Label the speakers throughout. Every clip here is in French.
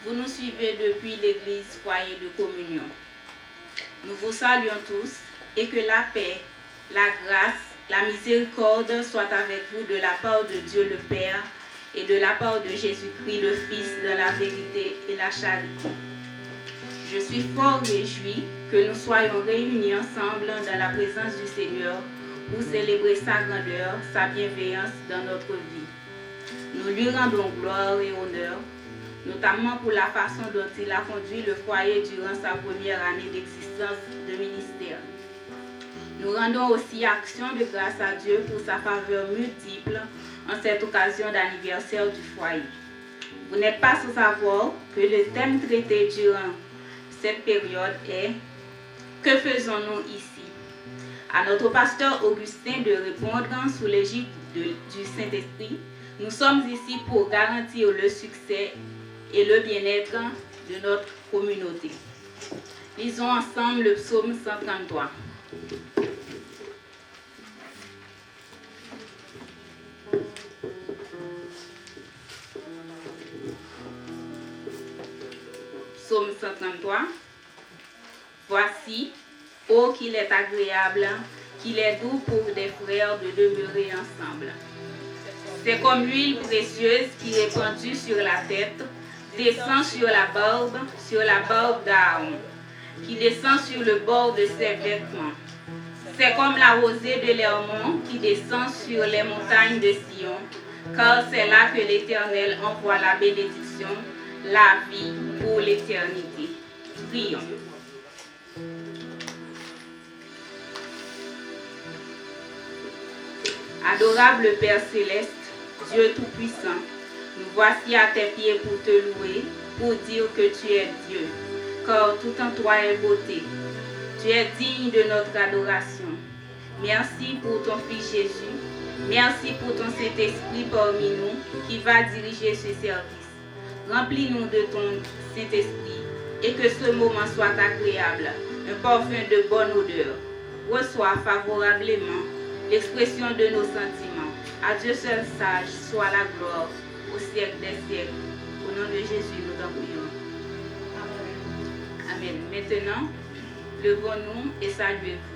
Speaker 1: Vous nous suivez depuis l'église Foyer de Communion. Nous vous saluons tous et que la paix, la grâce, la miséricorde soient avec vous de la part de Dieu le Père et de la part de Jésus-Christ le Fils dans la vérité et la charité. Je suis fort réjoui que nous soyons réunis ensemble dans la présence du Seigneur pour célébrer sa grandeur, sa bienveillance dans notre vie. Nous lui rendons gloire et honneur, notamment pour la façon dont il a conduit le foyer durant sa première année d'existence de ministère. Nous rendons aussi action de grâce à Dieu pour sa faveur multiple en cette occasion d'anniversaire du foyer. Vous n'êtes pas sans savoir que le thème traité durant cette période est « Que faisons-nous ici ?» À notre pasteur Augustin de répondre sous l'égide du Saint-Esprit, nous sommes ici pour garantir le succès et le bien-être de notre communauté. Lisons ensemble le psaume 133. Psaume 133. Voici, ô qu'il est agréable, qu'il est doux pour des frères de demeurer ensemble. C'est comme l'huile précieuse qui est répandue sur la tête, descend sur la barbe d'Aaron, qui descend sur le bord de ses vêtements. C'est comme la rosée de l'Hermon qui descend sur les montagnes de Sion, car c'est là que l'Éternel envoie la bénédiction, la vie pour l'éternité. Prions. Adorable Père Céleste, Dieu Tout-Puissant, nous voici à tes pieds pour te louer, pour dire que tu es Dieu, car tout en toi est beauté. Tu es digne de notre adoration. Merci pour ton Fils Jésus. Merci pour ton Saint-Esprit parmi nous qui va diriger ce service. Remplis-nous de ton Saint-Esprit et que ce moment soit agréable, un parfum de bonne odeur. Reçois favorablement l'expression de nos sentiments. À Dieu seul sage soit la gloire au siècle des siècles. Au nom de Jésus, nous t'en prions. Amen. Maintenant, levons-nous et saluez-vous.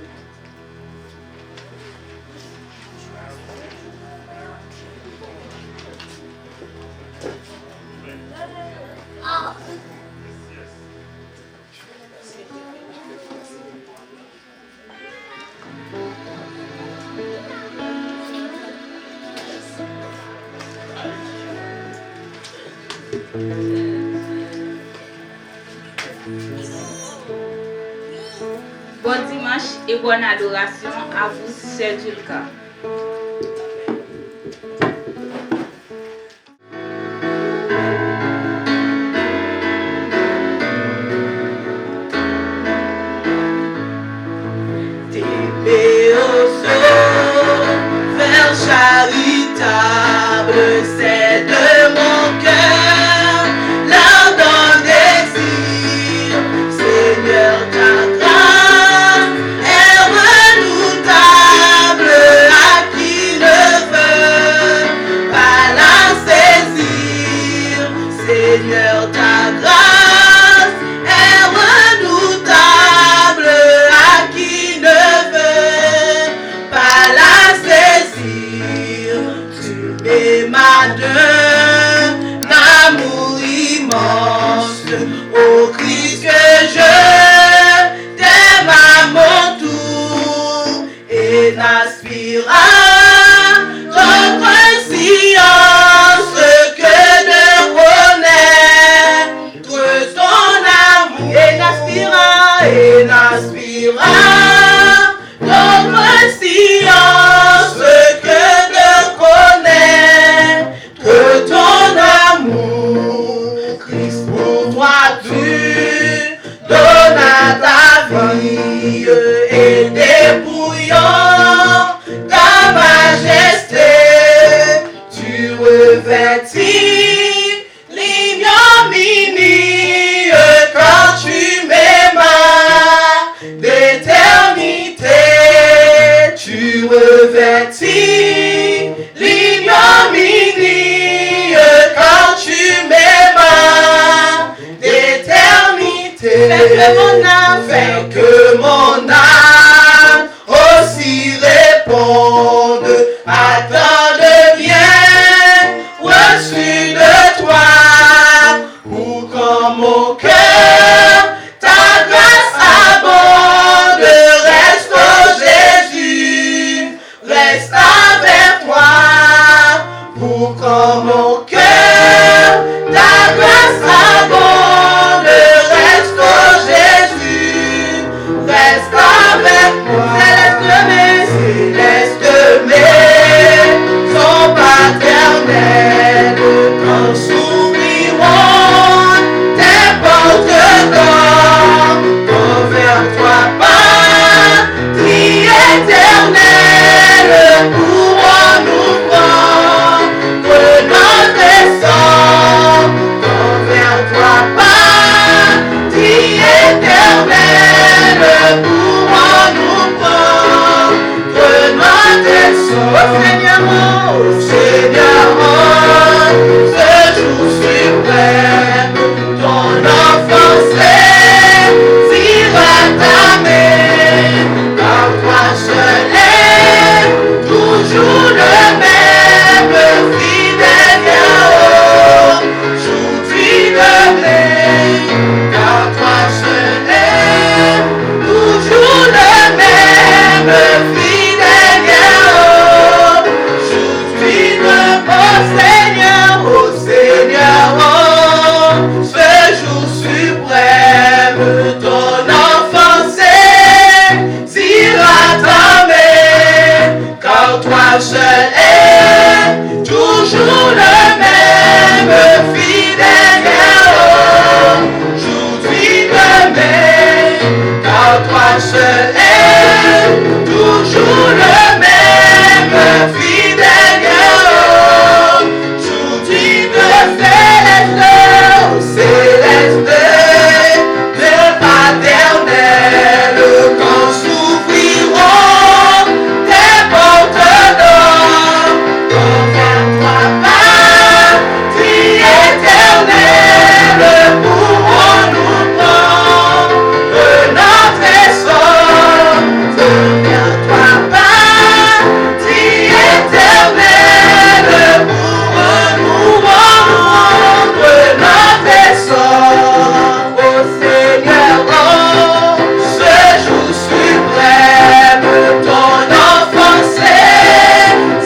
Speaker 1: Bon dimanche et bonne adoration à vous, chers Julka.
Speaker 2: Charitable, c'est de mon cœur l'ardent désir. Seigneur, ta grâce est redoutable, à qui ne veut pas la saisir. Seigneur, ta grâce est redoutable, à qui ne veut pas la saisir. Et ma d'un amour immense, ô Christ que je t'aime à mon tour et n'aspire à d'autre science que de connaître ton amour et n'aspire à d'autre science que de connaître ton amour, Christ. revêtis l'ignominie quand tu m'aimas d'éternité. Tu revêtis l'ignominie quand tu m'aimas d'éternité. Fais que mon âme aussi réponde à tant de bien reçu de toi, pour qu'en mon cœur ta grâce abonde. Reste, oh Jésus, reste avec toi, pour qu'en mon cœur ta grâce abonde. Reste, oh Jésus, reste avec moi. Céleste maison paternelle, quand s'ouvriront tes portes d'or, envers-toi patrie éternelle, pour en ouvrant notre essor, envers-toi patrie éternelle, pour en ouvrant notre essor. Oh Seigneur, ce jour suprême, ton enfance sera ta main, car toi seul est toujours le même, fidèle aujourd'hui demain, car toi seul est toujours le même, fidèle aujourd'hui demain. Oh Seigneur, ce jour suprême, ton enfance sera ta main, car toi seul est toujours le même, fidèle aujourd'hui demain, car toi seul est toujours le même, fidèle aujourd'hui céleste, de paternel, quand s'ouvriront tes portes d'or, envers-toi patrie éternelle, pour en ouvrant notre essor, envers-toi patrie éternelle, pour en ouvrant notre essor. Oh Seigneur, ce jour suprême, ton enfance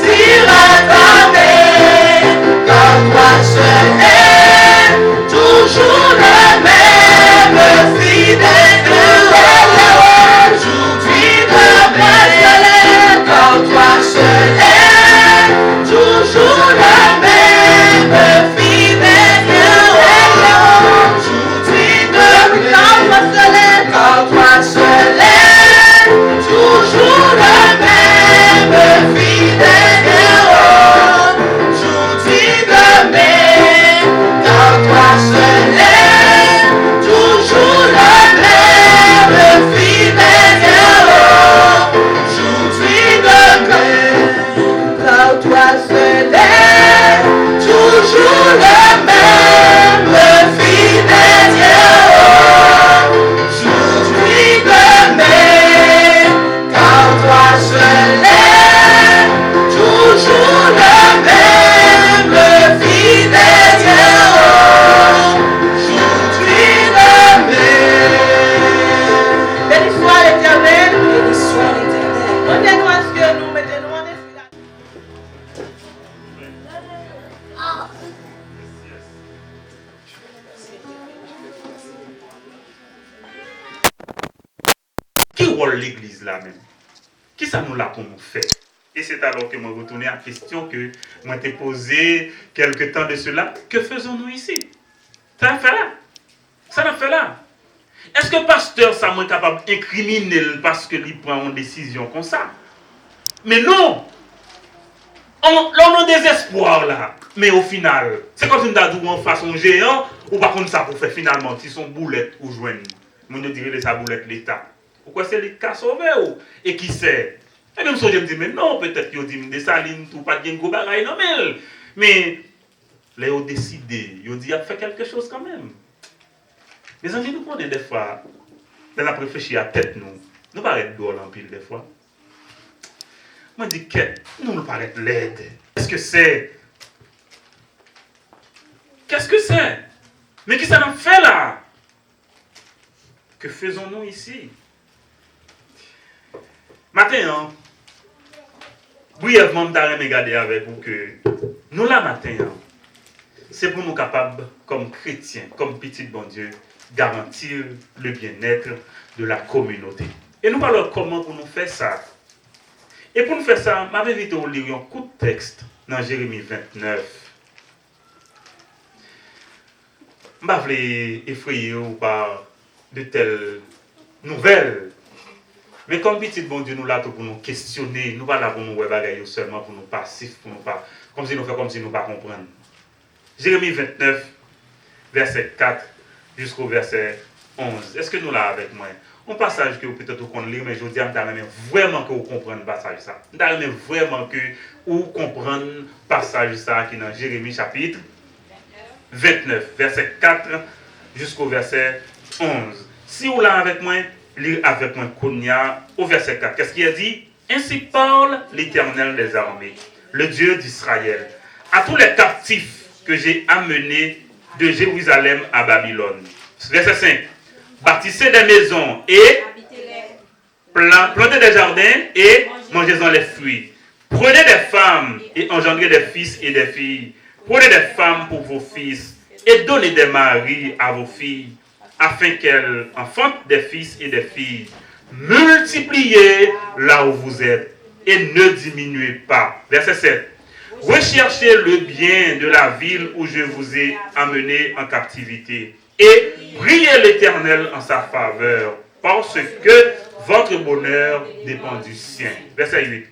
Speaker 2: sera ta main, car toi seul est toujours le même, fidèle aujourd'hui demain, car toi seul est toujours le même, fidèle aujourd'hui demain, car toi seul est toujours le même, fidèle aujourd'hui demain, car toi seul est toujours le même, fidèle aujourd'hui demain, car toi seul est toujours le même, fidèle aujourd'hui demain, car toi seul est toujours le même, fidèle aujourd'hui demain. Béni soit l'Éternel, béni soit l'Éternel. Mettez-nous à ce que nous mettez-nous en esprit.
Speaker 3: Qui rôle l'église là même? Qui ça nous l'a pour nous faire? Et c'est alors que je retourne à la question que moi t'ai posée quelque temps de cela. Que faisons-nous ici? Ça fait là. Ça l'a fait là. Est-ce que pasteur ça est capable d'incriminer parce qu'il prend une décision comme ça? Mais non! on a désespoir là. Mais au final, c'est comme si nous avons en façon géant, ou par contre ça pour faire finalement, si son boulette ou joindre. Nous dirait sa boulette l'État. Pourquoi c'est l'État sauvé et qui sait? Et même si je me dis, mais non, peut-être qu'ils ont dit des salines, tout pas de gros bagaille, non, mais ils ont décidé, ils ont dit, il a fait quelque chose quand même. Les amis, nous prenons des fois, dans la réfléchir à tête, nous paraît drôle en pile des fois. Moi, je dis que nous paraît laide. Qu'est-ce que c'est? Qu'est-ce que c'est? Mais qu'est-ce que ça nous fait là? Que faisons-nous ici? Matin, brièvement, je vais regarder avec vous que nous là matin, c'est pour nous capables, comme chrétiens, comme petits bon Dieu, garantir le bien-être de la communauté. Et nous parlons comment pour nous faire ça. Et pour nous faire ça, je vais inviter à lire un coup de texte dans Jérémie 29. Je ne vais pas effrayer par de telles nouvelles. Mais comme petit bon Dieu, nous là pour nous questionner, nous pas là pour nous bagailler seulement pour nous passifs, pour nous pas, comme si nous faisons comme si nous pas comprendre. Jérémie 29, verset 4 jusqu'au verset 11. Est-ce que nous là avec moi? Un passage que vous peut-être vous lire, mais je vous dis, je vraiment que vous comprenez le passage ça. Je vraiment que vous comprenez le passage ça qui est dans Jérémie chapitre 29, verset 4 jusqu'au verset 11. Si vous là avec moi, lire avec moi Konya au verset 4. Qu'est-ce qu'il a dit? Ainsi parle l'Éternel des armées, le Dieu d'Israël, à tous les captifs que j'ai amenés de Jérusalem à Babylone. Verset 5. Bâtissez des maisons et plantez des jardins et mangez-en les fruits. Prenez des femmes et engendrez des fils et des filles. Prenez des femmes pour vos fils et donnez des maris à vos filles, afin qu'elles enfantent des fils et des filles. Multipliez là où vous êtes et ne diminuez pas. Verset 7. Recherchez le bien de la ville où je vous ai amené en captivité et priez l'Éternel en sa faveur, parce que votre bonheur dépend du sien. Verset 8.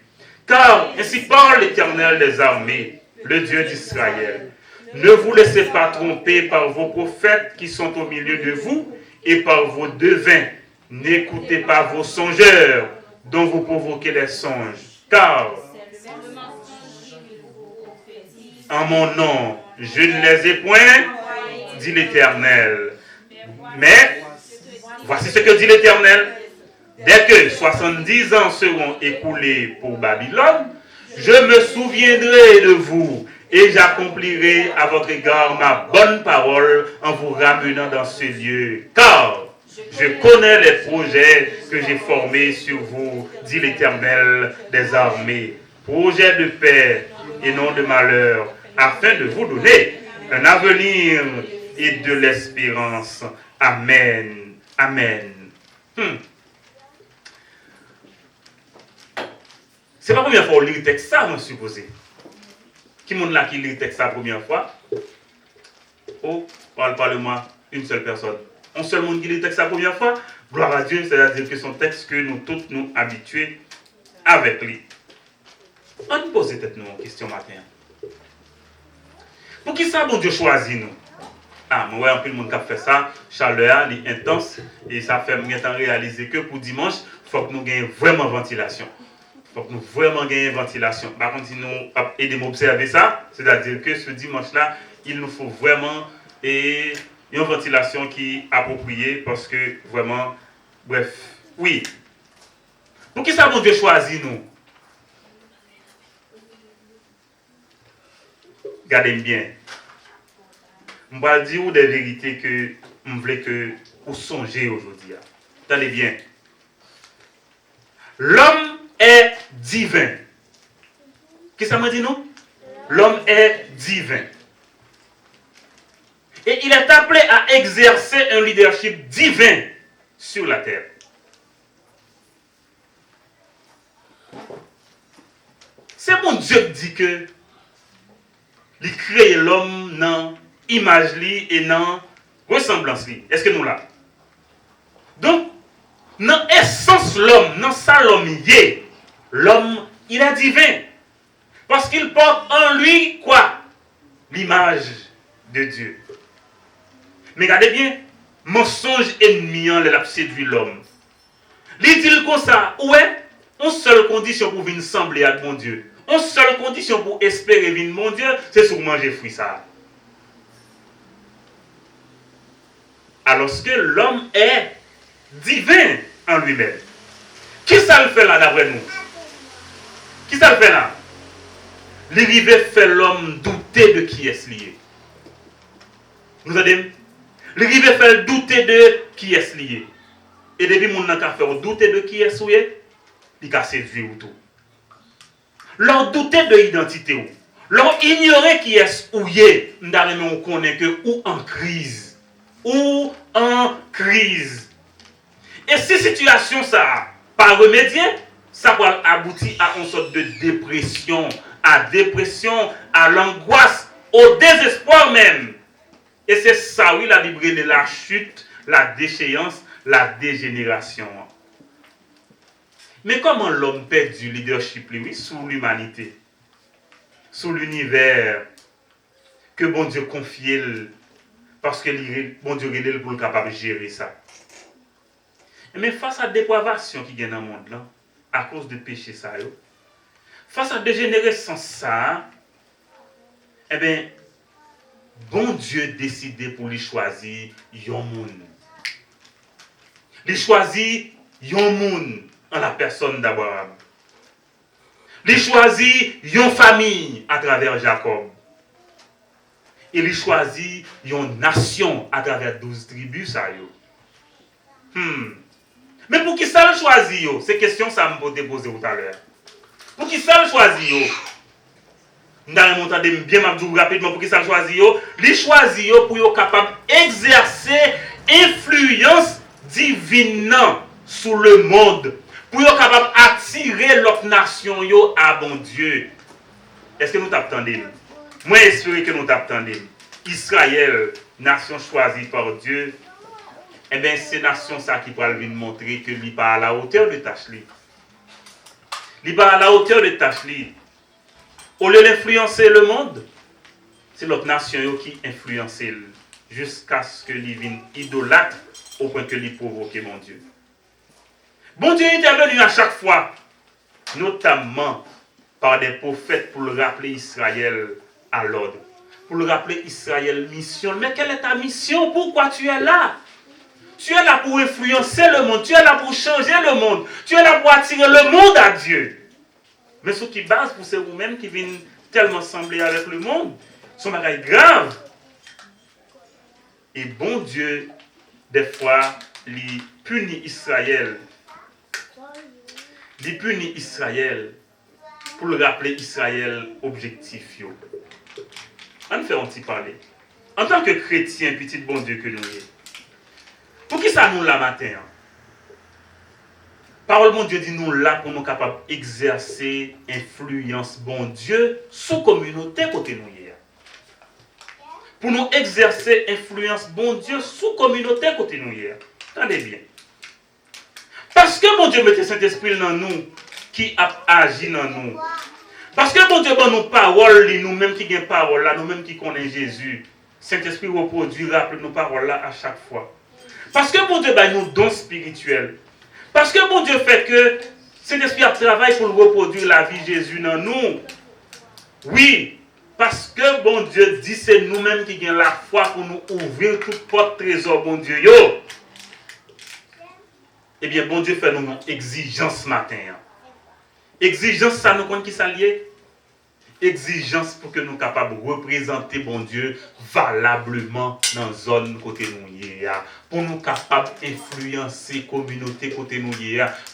Speaker 3: Car ainsi parle l'Éternel des armées, le Dieu d'Israël. Ne vous laissez pas tromper par vos prophètes qui sont au milieu de vous et par vos devins. N'écoutez pas vos songeurs dont vous provoquez les songes. Car en mon nom, je ne les ai point, dit l'Éternel. Mais, voici ce que dit l'Éternel. Dès que 70 ans seront écoulés pour Babylone, je me souviendrai de vous et j'accomplirai à votre égard ma bonne parole en vous ramenant dans ce lieu. Car je connais les projets que j'ai formés sur vous, dit l'Éternel des armées. Projets de paix et non de malheur, afin de vous donner un avenir et de l'espérance. Amen. Amen. C'est pas la première fois qu'on lit le texte ça, moi supposé. Qui est là qui lit le texte ça la première fois? Oh, parle-moi, une seule personne. Un seul monde qui lit le texte ça la première fois? Gloire à Dieu, c'est-à-dire que son texte que nous tous nous habitués avec lui. On nous pose peut-être nous une question matin. Pour qui ça, bon Dieu choisit nous? Ah, moi, un peu le monde qui a fait ça, chaleur est intense, et ça fait maintenant réaliser que pour dimanche, il faut que nous gagnions vraiment ventilation. Il faut que nous vraiment gagnions ventilation. Par contre, si nous aidons à observer ça, c'est-à-dire que ce dimanche-là, il nous faut vraiment une ventilation qui est appropriée, parce que vraiment, bref, oui. Pour qui ça, bon Dieu choisit nous? Regardez bien. Je vais dire des vérités que je voulais que vous songiez aujourd'hui. Attendez bien. L'homme est divin. Qu'est-ce que ça me dit nous? L'homme est divin. Et il est appelé à exercer un leadership divin sur la terre. C'est mon Dieu qui dit que il crée l'homme dans l'image et dans ressemblance. Est-ce que nous là? Donc, dans l'essence l'homme, dans ça l'homme, il est divin. Parce qu'il porte en lui quoi? L'image de Dieu. Mais regardez bien, mensonge ennemi, il a séduit l'homme. Il dit comme ça, ouais, une seule condition pour venir sembler à mon Dieu. Une seule condition pour espérer venir mon Dieu, c'est sur manger fruit ça. Alors que l'homme est divin en lui-même. Qui ça le fait là d'après nous? Qui ça le fait là? L'arrivée fait l'homme douter de qui est lié. Nous avons l'arrivée fait douter de qui est lié. Et depuis mon n'a fait douter de qui est lié, il a séduit ou tout. Leur douter de l'identité, leur ignorer qui est ouillé, on connaît que ou en crise. Ou en crise. Et si situation ça pas remédier, ça va aboutir à une sorte de dépression, à l'angoisse, au désespoir même. Et c'est ça, oui, la Bible de la chute, la déchéance, la dégénération. Mais comment l'homme perd du leadership, oui, sous l'humanité, sous l'univers, que bon Dieu confie, parce que bon Dieu est pour le capable de gérer ça. Mais face à la dépravation qui est dans le monde, là, à cause de péché, ça, face à la dégénérescence, ça, eh bien, bon Dieu décidé pour lui choisir yon moun. Il choisit yon moun en la personne d'Abraham. Il choisit yon famille à travers Jacob. Il choisit yon nation à travers 12 tribus, ça, yo. Mais pour qui ça le choisit, yo? C'est question ça me poser tout à l'heure. Pour qui ça le choisit, yo? Nous allons entendre bien rapidement pour qui ça le choisit, yo. Il choisit yo pour yo capable d'exercer influence divine sur le monde. Pour yo capable d'attirer l'autre nation yo à bon Dieu. Est-ce que nous t'attendons? Moi, j'espère que nous t'attendons. Israël, nation choisie par Dieu. Eh bien, c'est nation ça qui va venir montrer que n'est pas à la hauteur de tâche. Il n'est pas à la hauteur de tâche. Au lieu d'influencer le monde, c'est l'autre nation qui influence jusqu'à ce que il vienne idolâtre au point que il provoque mon Dieu. Bon Dieu est intervenu à chaque fois, notamment par des prophètes pour le rappeler Israël à l'ordre. Pour le rappeler Israël mission. Mais quelle est ta mission? Pourquoi tu es là? Tu es là pour influencer le monde. Tu es là pour changer le monde. Tu es là pour attirer le monde à Dieu. Mais ce qui base pour c'est vous-même qui viennent tellement sembler avec le monde, sont des choses graves. Et bon Dieu, des fois, il punit Israël. Il punit Israël pour le rappeler Israël objectif. On fait un petit parler. En tant que chrétien, petit bon Dieu que nous sommes, pour qui ça nous la matin? Parole bon Dieu dit nous là pour nous capables d'exercer influence bon Dieu sous communauté côté nous hier. Pour nous exercer influence bon Dieu sous communauté côté nous hier. Attendez bien. Parce que bon Dieu mette Saint-Esprit dans nous qui a agi dans nous. Parce que bon Dieu donne nos paroles, nous-mêmes qui avons parole là, nous-mêmes qui connaissons Jésus. Saint-Esprit reproduit, rappelle nos paroles là à chaque fois. Parce que bon Dieu nous dons spirituels. Parce que bon Dieu fait que Saint-Esprit a travaillé pour reproduire la vie de Jésus dans nous. Oui, parce que bon Dieu dit c'est nous-mêmes qui avons la foi pour nous ouvrir toute porte trésor, bon Dieu. Yo. Eh bien, bon Dieu fait nous une exigence ce matin. Exigence, ça nous compte qui s'allie. Exigence pour que nous soyons capables de représenter bon Dieu valablement dans la zone côté nous. Pour nous capables d'influencer la communauté côté nous.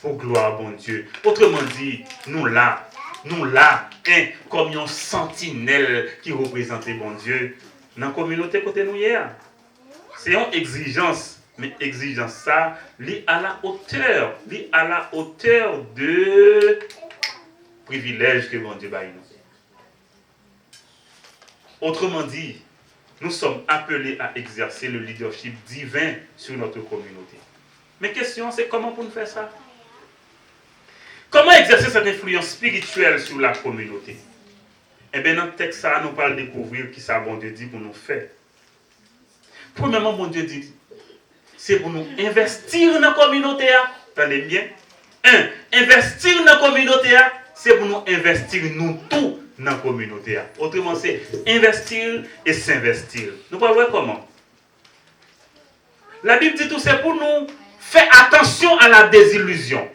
Speaker 3: Pour gloire bon Dieu. Autrement dit, nous là, comme une sentinelle qui représente bon Dieu dans la communauté côté nous. C'est une exigence. Mais exigence ça, liée à la hauteur de privilèges que bon Dieu baille nous. Autrement dit, nous sommes appelés à exercer le leadership divin sur notre communauté. Mais question, c'est comment pour nous faire ça? Comment exercer cette influence spirituelle sur la communauté? Eh bien, dans le texte, ça, nous parle découvrir qui ça, bon Dieu dit pour nous faire. Premièrement, bon Dieu dit, c'est pour nous investir dans la communauté. Attendez bien. Investir dans la communauté, c'est pour nous investir nous tous dans la communauté. Autrement, c'est investir et s'investir. Nous allons voir comment. La Bible dit tout, c'est pour nous faire attention à la désillusion.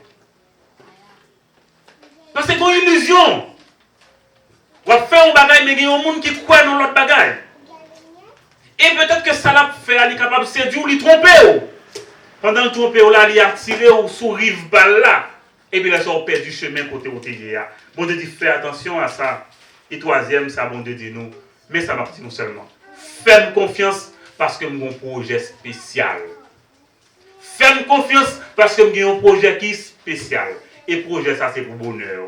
Speaker 3: Parce que c'est une illusion. On va faire un bagage, mais il y a un monde qui croit dans l'autre bagage. Et peut-être que ça l'a fait, elle est capable de séduire ou de tromper. Pendant le tromper, là, il a tiré ou sous rive balle là. Et puis là, ça a perdu chemin côté où tu es. Bon Dieu dit, fais attention à ça. Et troisième, ça, bon Dieu dit nous. Mais ça va partir nous seulement. Fais-moi confiance parce que nous avons un projet spécial. Fais-moi confiance parce que nous avons un projet qui est spécial. Et projet, ça, c'est pour bonheur.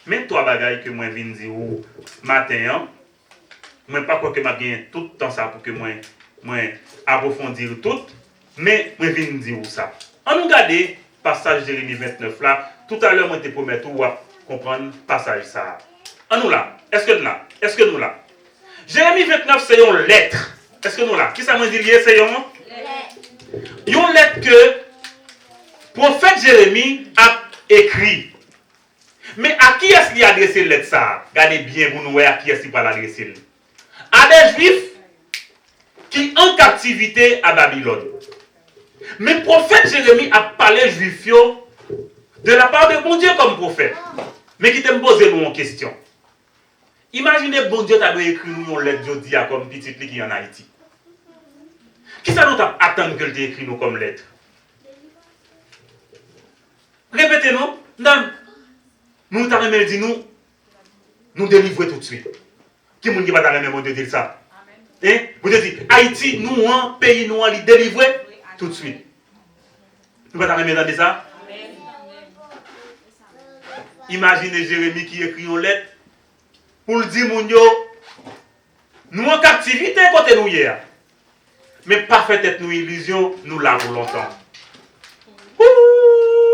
Speaker 3: Mais toi, bagaille que moi, je viens dire matin, moi, pas quoi que je gagne tout le temps ça pour que moi approfondir tout. Mais je viens dire ça. On nous regarde passage Jérémie 29 là. Tout à l'heure, moi, je te promets tout comprendre passage ça. On nous là. Est-ce que nous là? Est-ce que nous là? Jérémie 29, c'est une lettre. Est-ce que nous là? Qui ça m'a dit lié, c'est une lettre? Une lettre que prophète Jérémie a écrit. Mais à qui est-ce qu'il a adressé cette lettre ça? Regardez bien pour nous voir à qui est-ce qu'il va l'adresser. À des juifs qui sont en captivité à Babylone. Mais le prophète Jérémie a parlé juif de la part de bon Dieu comme prophète. Mais qui te pose une question. Imaginez bon Dieu t'a écrit une lettre jodi comme petite qui est en Haïti. Qui ça nous attend que tu écrit nous comme lettre? Répétez-nous. Non. Nous t'avons dit nous délivrer tout de suite. Qui moun qui va t'arrêter bon Dieu dire ça? Hein? Vous dites Haïti, nous un pays nous allons délivrer tout de suite. Nous va t'arrêter dans ça? Imaginez Jérémie qui écrit une lettre pour le dire moun yo nous en captivité côté nous hier. Mais pas fait être nous illusion, nous là pour longtemps.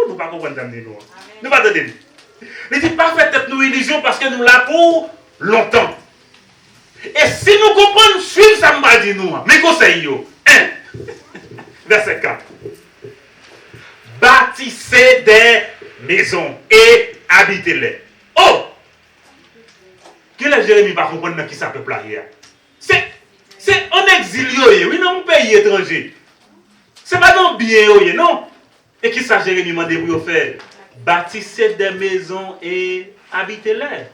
Speaker 3: Nous pas comprendre d'amener nous. Nous pas de ne dit pas fait être nous illusion parce que nous là pour longtemps. Et si nous comprenons, suivre ça m'a dit nous. Mes conseils yo. 1. Verset 4. Bâtissez des maisons et habitez-les. Oh! Quel est Jérémie va comprendre qui ça peut plaire? C'est en exil, oui, dans un pays étranger. C'est pas dans bien, non? Et qui ça Jérémie m'a dit pour faire? Bâtissez des maisons et habitez-les.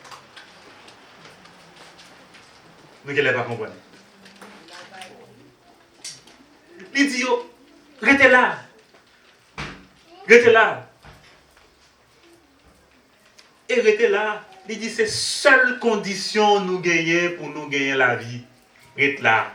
Speaker 3: Nous ne pas comprendre. Il dit, restez là. Restez là. Et restez là. Il dit, c'est seule condition nous gagner pour nous gagner la vie. Restez là.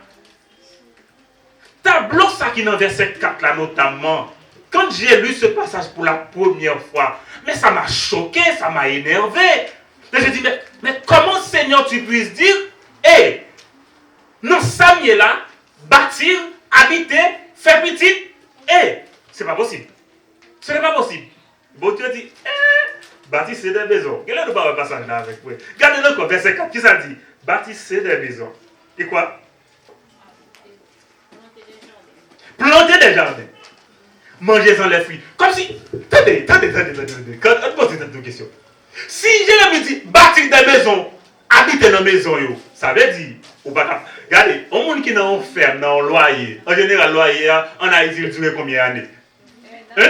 Speaker 3: Tableau ça qui est dans verset 4 là notamment. Quand j'ai lu ce passage pour la première fois, mais ça m'a choqué, ça m'a énervé. Et je dis, mais comment Seigneur tu puisses dire, non, ça y est là, bâtir, habiter, faire petit, c'est pas possible. Ce n'est pas possible. Bon Dieu dit, bâtissez des maisons. Quel est le passage là avec vous? Regardez le verset 4, qui ça dit? Bâtissez des maisons. Et quoi? Plantez des jardins. Mangez-en les fruits. Comme si. Attendez. Posez cette question. Si Jérémie dit bâtir des maisons, habiter dans les maisons, ça veut dire. Regardez, au monde qui est dans une ferme, dans un loyer, en général, loyer, en Haïti, il dure combien d'années?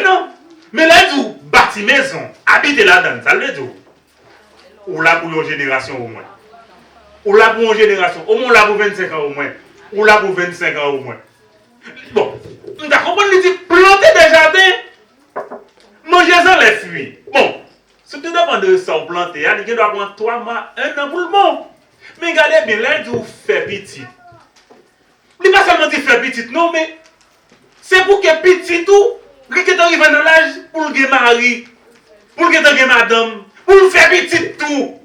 Speaker 3: Non. Mais là, vous bâtir maison, habiter là-dedans, ça veut dire. Ou là pour une génération au moins. Ou là pour une génération. Au moins là pour 25 ans au moins. Ou là pour 25 ans au moins. Bon, d'accord, on dit planter des jardins, mangez-en les fruits. Bon, si tu dépend de ça, planter, il doit prendre 3 mois, 1 an pour le bon. Mais regardez bien, là, vous faites petit. Il n'est pas seulement dit faire petit, non, mais c'est pour que petit tout, qui arrive dans l'âge, pour le mari, pour le madame, pour le faire petit tout.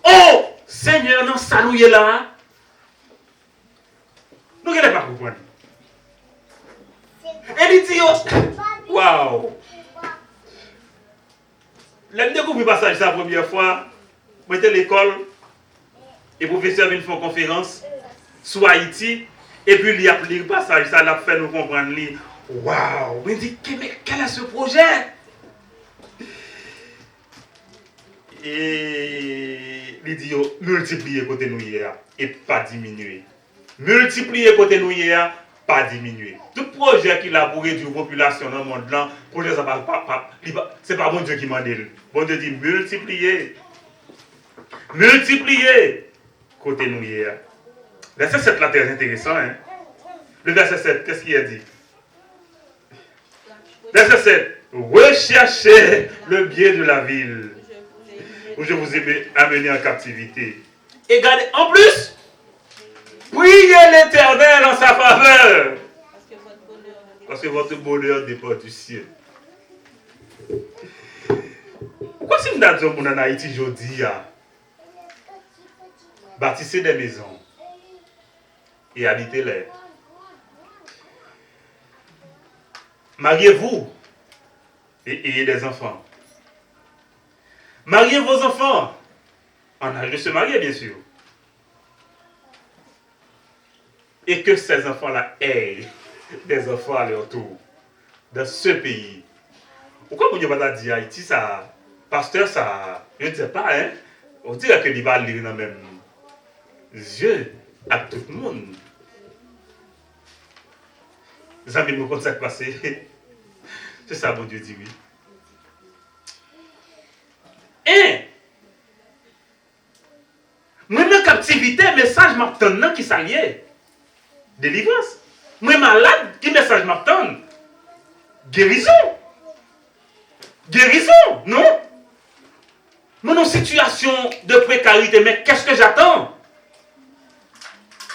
Speaker 3: Oh, Seigneur, non, salouez là. Nous ne pas comprendre. Et il dit, waouh! Là, je découvre le passage la première fois, j'étais à l'école, Et le professeur vient faire une conférence sur Haïti. Et puis, il a appris le passage, ça l'a fait nous comprendre. Waouh! Mais dit, quel est ce projet? Et il dit, multiplier côté nous hier et pas diminuer. Multiplier côté nous hier, pas diminuer. Tout projet qu'il a pour réduire la population dans le monde, là, projet, ça c'est pas bon Dieu qui m'a dit. Bon Dieu dit, multiplier. Multiplier côté nous hier. Verset 7 là, très intéressant. Hein? Le verset 7, qu'est-ce qu'il a dit? Verset 7. Recherchez le bien de la ville où je vous ai amené en captivité. Et gardez, en plus, priez l'Éternel en sa faveur. Parce que votre bonheur dépend du ciel. Pourquoi si nous avons en Haïti aujourd'hui, bâtissez des maisons et habitez-les. Mariez-vous et ayez des enfants. Mariez vos enfants en âge de se marier, bien sûr. Et que ces enfants-là aient des enfants à leur tour dans ce pays. Pourquoi vous n'avez pas dit Haïti, ça, pasteur, ça, je ne sais pas, hein? On dirait qu'il va lire dans le même yeux à tout le monde. Les amis me consacrent passé. C'est ça, mon Dieu dit oui. Et, moi, dans la captivité, message m'attend qui s'allie. Délivrance. Moi, malade, qui message m'attend? Guérison. Guérison, non? Moi, dans situation de précarité, mais qu'est-ce que j'attends?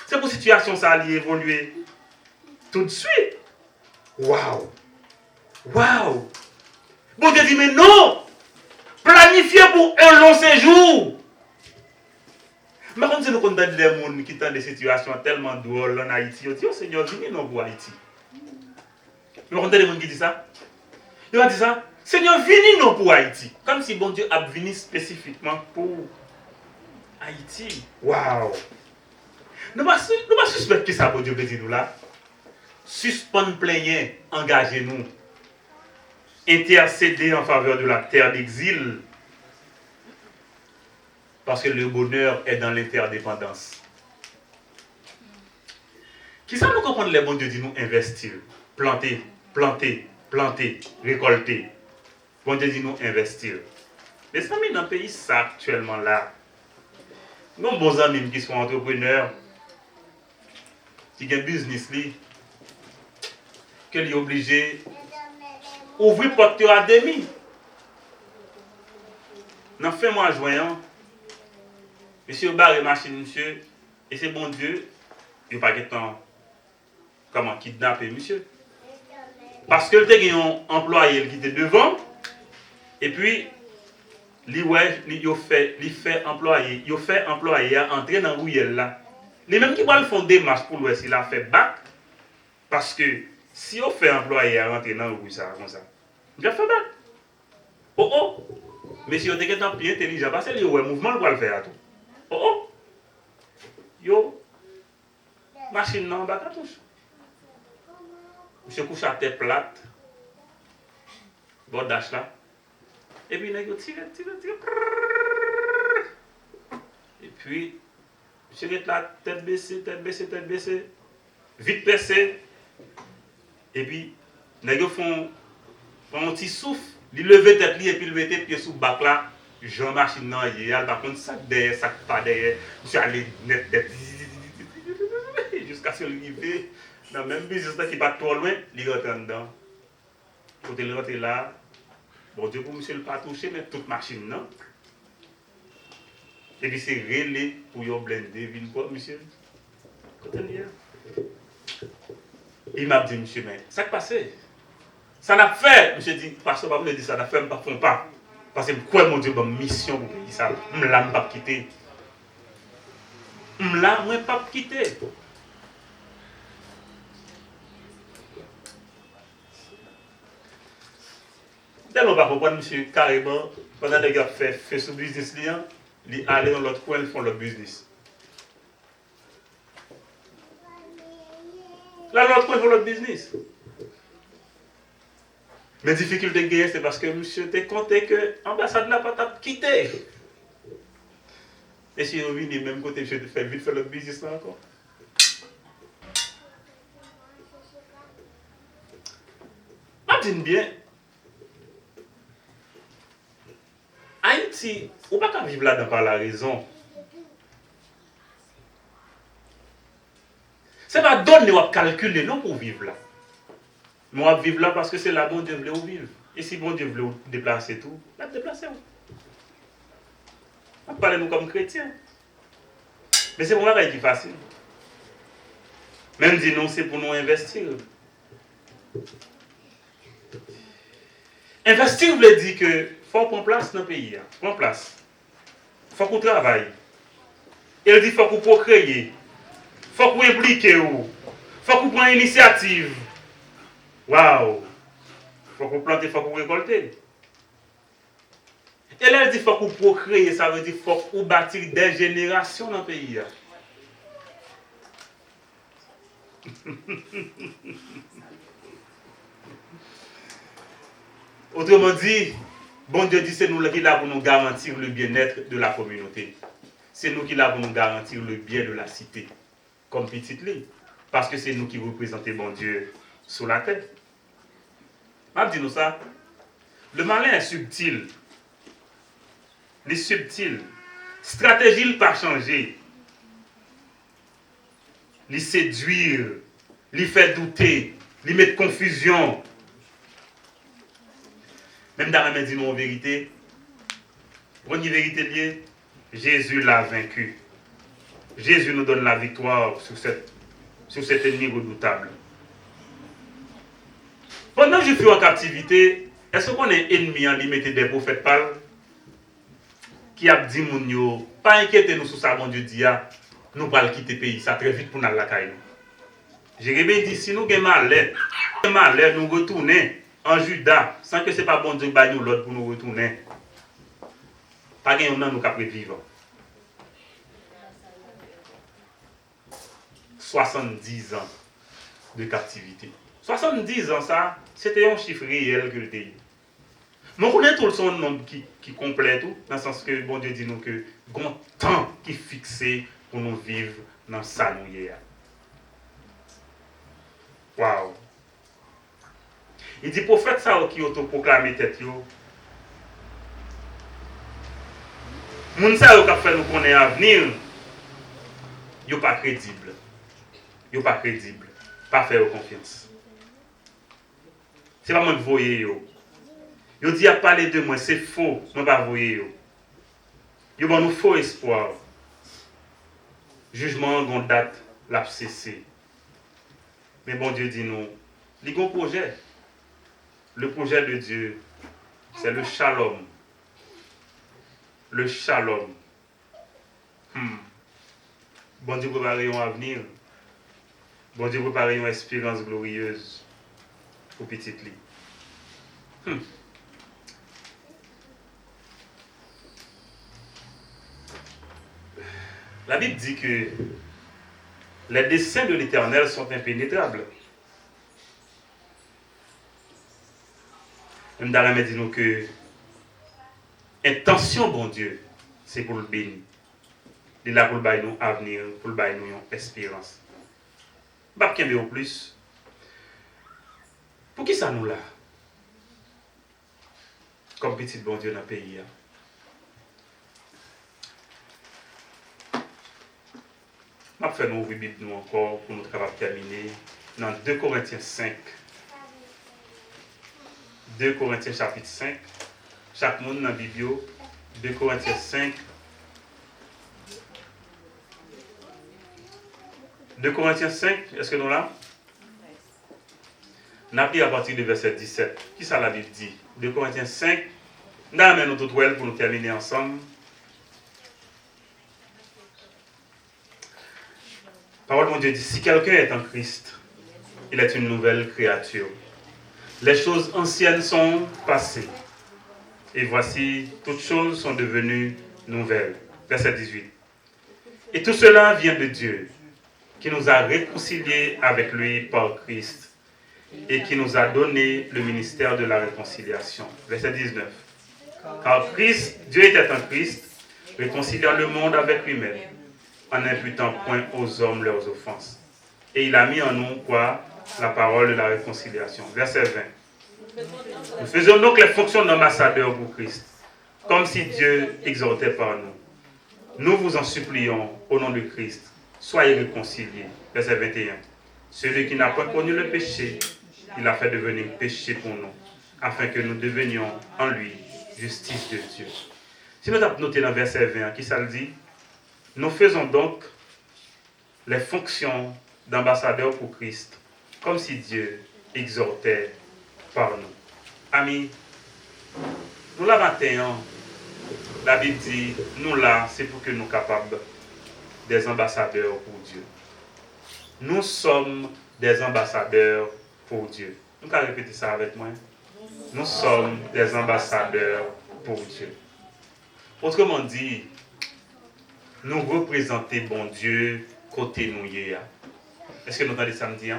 Speaker 3: C'est pour situation ça allait évoluer tout de suite. Waouh! Waouh! Bon Dieu dit, mais non! Planifiez pour un long séjour! Mais quand nous avons des gens qui ont des situations tellement drôles en Haïti, ils disent, oh Seigneur, venez non pour Haïti. Mais quand des gens qui disent ça, ils vont dire ça, Seigneur, venez non pour Haïti. Comme si bon Dieu a venu spécifiquement pour Haïti. Waouh! Nous ne pas suspecter que ça, bon Dieu, veut dire nous là. Suspendre plaignant, engagez-nous. Intercéder en faveur de la terre d'exil. Parce que le bonheur est dans l'interdépendance. Qui ça nous comprendre les bons Dieu dit nous investir, planter, planter, planter, récolter. Bon Dieu dit nous investir. Les amis dans le pays, ça actuellement là. Nos bons amis qui sont entrepreneurs, qui ont un business, qu'ils sont obligés d'ouvrir porte à demi. Dans fin mois juin, monsieur barre machine, monsieur, et c'est bon Dieu, il n'y a pas de temps comment kidnapper monsieur. Parce que le était un employé qui était devant, et puis il fait employé à entrer dans rouillel là. Les mêmes qui vont le faire des marches pour l'ouest, il a fait bac, parce que si on fait employé à rentrer dans rouille ça comme ça, il a fait bac. Oh oh, mais si on était quelqu'un plus intelligent, parce que le mouvement le va le faire à tout. Oh oh, yo, machine non bac à touche. Monsieur couche à tête plate, bordage là, et puis il tire. Et puis, monsieur est là, tête baissée, vite percé. Et puis, les gars font un petit souffle, ils lèvent tête et puis ils mettent pied sous le bac là. Jean machine non, il y a par contre sac derrière, sac pas derrière. Monsieur allé net jusqu'à ce qu'il arrive dans le même business qui n'est pas trop loin, il rentre dedans. Quand il rentre là, bon Dieu pour monsieur ne pas toucher, mais toute machine non. Et puis c'est relais pour yon blender, vin quoi, monsieur? Quand il y a. Il m'a dit, monsieur, mais ça qui passe? Ça n'a fait, monsieur dit, parce que pas vous dire ça n'a fait, pas font pas. Parce que quoi, mon Dieu, bonne mission pour payer ça. Je ne l'ai pas quitté. Je ne l'ai pas quitté. Dès qu'on va comprendre, monsieur, carrément, pendant les gars fait ce business, ils allaient dans l'autre coin, ils font leur business. Là, l'autre point pour l'autre business. Mais difficulté de c'est parce que monsieur t'es compté que l'ambassade n'a pas quitté. Et si on vient du même côté, je te fais vite faire l'autre business là encore. Je dis bien, Haïti, on ne peut pas vivre là-dedans par la raison. Ce n'est pas donner ou calculer non pour vivre là. Mais on va vivre là parce que c'est là bon Dieu voulait vivre. Et si bon Dieu voulait déplacer tout, là déplacer. On parle nous comme chrétiens. Mais c'est pour moi qui est facile. Même dit non, c'est pour nous investir. Investir veut dire que faut prendre place dans le pays. Prendre place. Faut qu'on travaille. Il dit faut qu'on procréer. Faut qu'on implique. Faut qu'on prenne l'initiative. Waouh! Faut qu'on plante, faut qu'on récolte. Et là, il dit faut qu'on procréer, ça veut dire faut qu'on bâtir des générations dans le pays. Autrement dit, bon Dieu dit c'est nous qui là pour nous garantir le bien-être de la communauté. C'est nous qui là pour nous garantir le bien de la cité. Comme petite lit. Parce que c'est nous qui représentons bon Dieu sur la terre. Dis-nous ça. Le malin est subtil. Il est subtil. Stratégie, il pas changer. Il séduire. Il fait douter. Il met confusion. Même dans la dit en vérité. On dit vérité liée. Jésus l'a vaincu. Jésus nous donne la victoire sur cet ennemi redoutable. Pendant que je suis en captivité, est-ce qu'on est ennemi en limité des prophètes pâles qui a dit mon yo, pas inquiétez-nous sur ça, mon Dieu dit, nous allons quitter le pays, ça très vite pour nous la caille. Jérémie dit, si nous avons malheur, nous retourner en Juda, sans que ce n'est pas bon Dieu qui nous l'autre pour nous retourner. Pas de nous nous capable vivre. 70 ans de captivité. 70 ans, ça, c'était un chiffre réel que le dit. Mais on connaît tout le son nombre qui complète tout, dans le sens que bon Dieu dit nous que bon temps qui est fixé pour nous vivre dans ça nous hier. Waouh! Il dit prophète ça qui autoproclamé tête yo. Moun ça yo qui fait nous connaître avenir. Yo pas crédible. Yo pas crédible. Pas faire confiance. C'est pas moi qui voyez yo. Yo dit à parler de moi, c'est faux, moi pas voyez yo. Yo bon nous faux espoir. Jugement gon date l'a cessé. Mais bon Dieu dit nous, il y a un projet. Le projet de Dieu, c'est le shalom. Le shalom. Bon Dieu prépare un avenir. Bon Dieu prépare une espérance glorieuse pour petite lit. La Bible dit que les desseins de l'Éternel sont impénétrables. Même dans la Bible dit nous que intention bon Dieu, c'est pour le bénir. Il est là pour le bailler nous avenir, pour le bailler nous une espérance. Pas qu'il y ait au plus. Pour qui ça nous là? Comme petit bon Dieu dans le pays. Je vais faire nous ouvrir la Bible nous encore pour nous capables de terminer dans 2 Corinthiens 5. 2 Corinthiens chapitre 5. Chaque monde dans la Bible, 2 Corinthiens 5. 2 Corinthiens 5, est-ce que nous là? Nous avons à partir du verset 17. Qui ça la Bible dit? 2 Corinthiens 5. Nous avons notre toile pour nous terminer ensemble. Parole de mon Dieu dit, si quelqu'un est en Christ, il est une nouvelle créature. Les choses anciennes sont passées. Et voici, toutes choses sont devenues nouvelles. Verset 18. Et tout cela vient de Dieu, qui nous a réconciliés avec lui par Christ et qui nous a donné le ministère de la réconciliation. Verset 19. Car Christ, Dieu était en Christ, réconciliant le monde avec lui-même, en n'imputant point aux hommes leurs offenses. Et il a mis en nous quoi? La parole de la réconciliation. Verset 20. Nous faisons donc les fonctions d'ambassadeurs pour Christ, comme si Dieu exhortait par nous. Nous vous en supplions, au nom de Christ, soyez réconciliés. Verset 21. Celui qui n'a pas connu le péché, il a fait devenir péché pour nous, afin que nous devenions en lui justice de Dieu. Si nous avons noté dans verset 20, qui ça le dit? Nous faisons donc les fonctions d'ambassadeurs pour Christ, comme si Dieu exhortait par nous. Amis, nous la 21, la Bible dit, nous là, c'est pour que nous soyons capables des ambassadeurs pour Dieu. Nous sommes des ambassadeurs pour Dieu. Nous allons répéter ça avec moi. Nous sommes des ambassadeurs pour Dieu. Autrement dit, nous représentons bon Dieu côté nous. Est-ce que nous entendez ça me dire?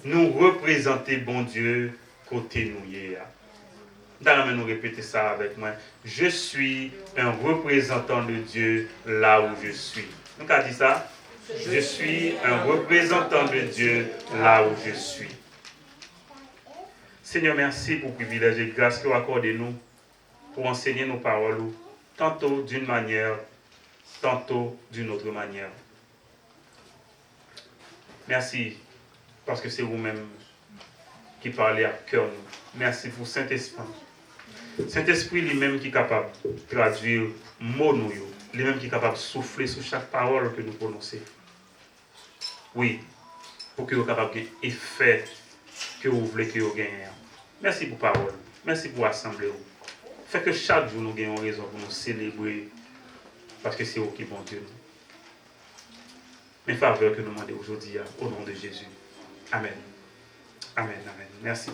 Speaker 3: Nous représentons bon Dieu côté nous. Nous répéter ça avec moi. Je suis un représentant de Dieu là où je suis. Nous avons dit ça? Je suis un représentant de Dieu là où je suis. Seigneur, merci pour le privilège et grâce que vous accordez nous pour enseigner nos paroles, tantôt d'une manière, tantôt d'une autre manière. Merci parce que c'est vous-même qui parlez à cœur nous. Merci pour Saint-Esprit. Saint-Esprit lui-même qui est capable de traduire mots nous, lui-même qui est capable de souffler sur chaque parole que nous prononçons. Oui, pour que vous soyez capable d'effet que vous voulez que vous gagnez. Merci pour parole. Merci pour assembler. Fait que chaque jour nous gagnons raison pour nous célébrer parce que c'est vous qui est bon Dieu. Mes faveurs que nous demandons aujourd'hui au nom de Jésus. Amen. Amen. Amen. Merci.